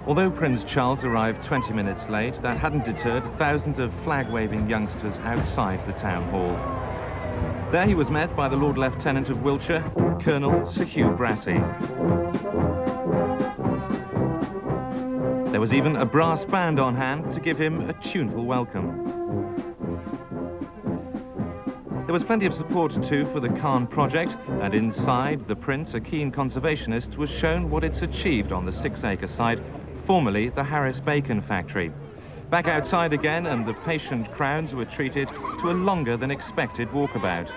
Although Prince Charles arrived 20 minutes late, that hadn't deterred thousands of flag-waving youngsters outside the town hall. There he was met by the Lord Lieutenant of Wiltshire, Colonel Sir Hugh Brassey. There was even a brass band on hand to give him a tuneful welcome. There was plenty of support too for the Calne project, and inside, the Prince, a keen conservationist, was shown what it's achieved on the 6-acre site, formerly the Harris Bacon factory. Back outside again, and the patient crowds were treated to a longer than expected walkabout.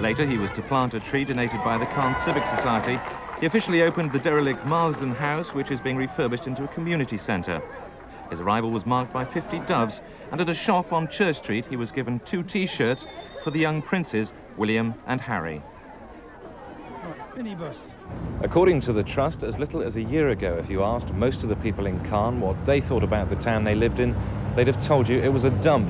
Later, he was to plant a tree donated by the Calne Civic Society. He officially opened the derelict Marsden House, which is being refurbished into a community centre. His arrival was marked by 50 doves, and at a shop on Church Street, he was given 2 T-shirts for the young princes, William and Harry. According to the Trust, as little as a year ago, if you asked most of the people in Calne what they thought about the town they lived in, they'd have told you it was a dump.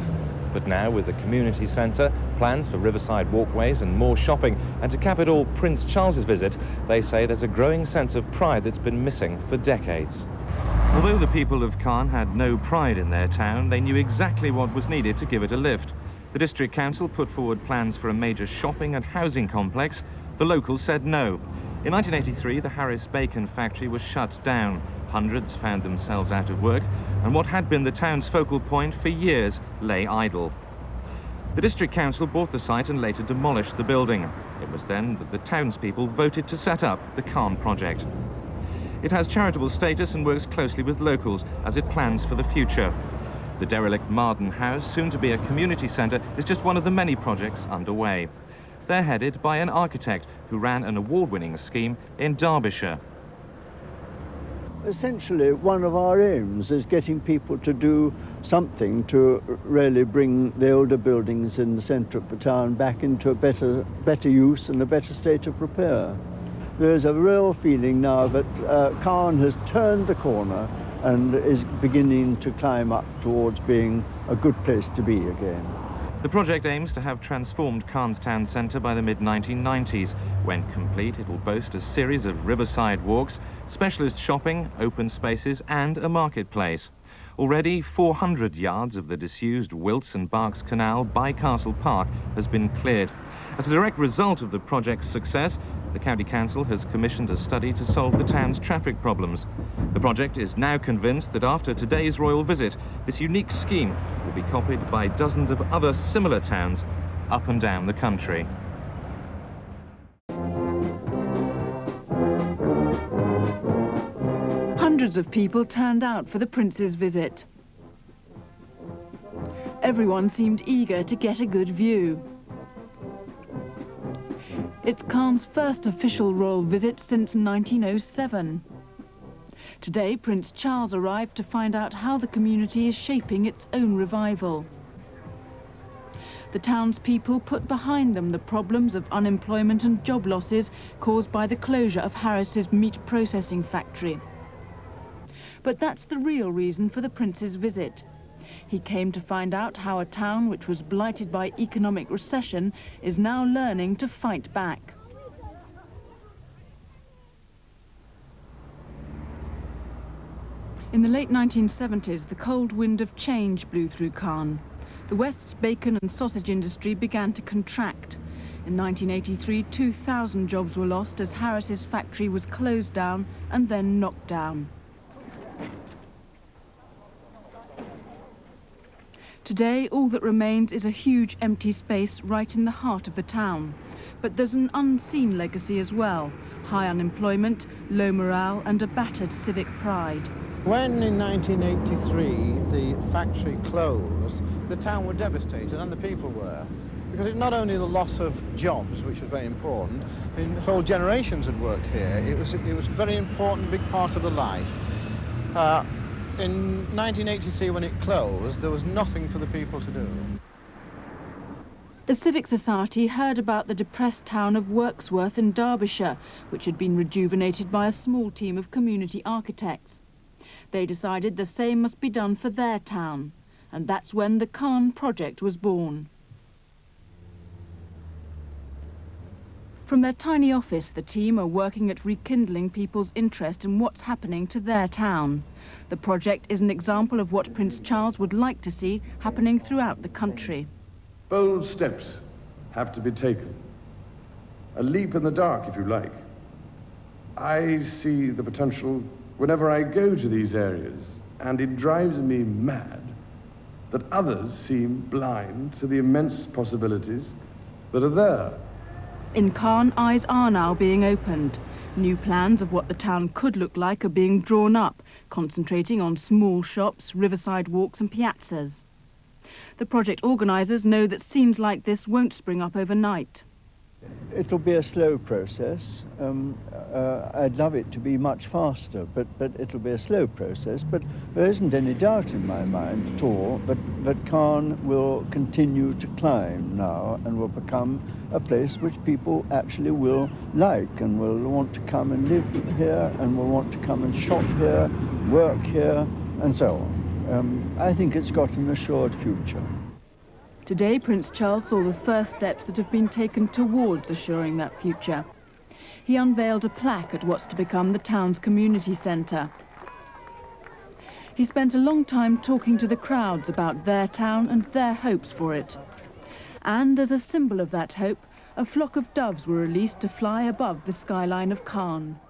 But now, with the community centre, plans for riverside walkways and more shopping, and to cap it all, Prince Charles's visit, they say there's a growing sense of pride that's been missing for decades. Although the people of Calne had no pride in their town, they knew exactly what was needed to give it a lift. The district council put forward plans for a major shopping and housing complex. The locals said no. In 1983, the Harris Bacon factory was shut down. Hundreds found themselves out of work, and what had been the town's focal point for years lay idle. The district council bought the site and later demolished the building. It was then that the townspeople voted to set up the Calne project. It has charitable status and works closely with locals as it plans for the future. The derelict Marsden House, soon to be a community centre, is just one of the many projects underway. They're headed by an architect who ran an award-winning scheme in Derbyshire. Essentially, one of our aims is getting people to do something to really bring the older buildings in the centre of the town back into a better use and a better state of repair. There's a real feeling now that Calne has turned the corner and is beginning to climb up towards being a good place to be again. The project aims to have transformed Calne's town centre by the mid-1990s. When complete, it will boast a series of riverside walks, specialist shopping, open spaces and a marketplace. Already 400 yards of the disused Wilts and Berks Canal by Castle Park has been cleared. As a direct result of the project's success, the County Council has commissioned a study to solve the town's traffic problems. The project is now convinced that after today's royal visit, this unique scheme will be copied by dozens of other similar towns up and down the country. Hundreds of people turned out for the Prince's visit. Everyone seemed eager to get a good view. It's Calne's first official royal visit since 1907. Today, Prince Charles arrived to find out how the community is shaping its own revival. The townspeople put behind them the problems of unemployment and job losses caused by the closure of Harris's meat processing factory. But that's the real reason for the Prince's visit. He came to find out how a town which was blighted by economic recession is now learning to fight back. In the late 1970s, the cold wind of change blew through Calne. The West's bacon and sausage industry began to contract. In 1983, 2,000 jobs were lost as Harris's factory was closed down and then knocked down. Today, all that remains is a huge empty space right in the heart of the town. But there's an unseen legacy as well: high unemployment, low morale and a battered civic pride. When in 1983 the factory closed, the town were devastated, and the people were. Because it's not only the loss of jobs, which was very important, I mean, whole generations had worked here. It was a very important, big part of the life. In 1983, when it closed, there was nothing for the people to do. The Civic Society heard about the depressed town of Wirksworth in Derbyshire, which had been rejuvenated by a small team of community architects. They decided the same must be done for their town, and that's when the Calne project was born. From their tiny office, the team are working at rekindling people's interest in what's happening to their town. The project is an example of what Prince Charles would like to see happening throughout the country. Bold steps have to be taken. A leap in the dark, if you like. I see the potential whenever I go to these areas, and it drives me mad that others seem blind to the immense possibilities that are there. In Calne, eyes are now being opened. New plans of what the town could look like are being drawn up, concentrating on small shops, riverside walks and piazzas. The project organisers know that scenes like this won't spring up overnight. It'll be a slow process. I'd love it to be much faster, but it'll be a slow process. But there isn't any doubt in my mind at all that Calne will continue to climb now and will become a place which people actually will like and will want to come and live here and will want to come and shop here, work here, and so on. I think it's got an assured future. Today, Prince Charles saw the first steps that have been taken towards assuring that future. He unveiled a plaque at what's to become the town's community centre. He spent a long time talking to the crowds about their town and their hopes for it. And as a symbol of that hope, a flock of doves were released to fly above the skyline of Calne.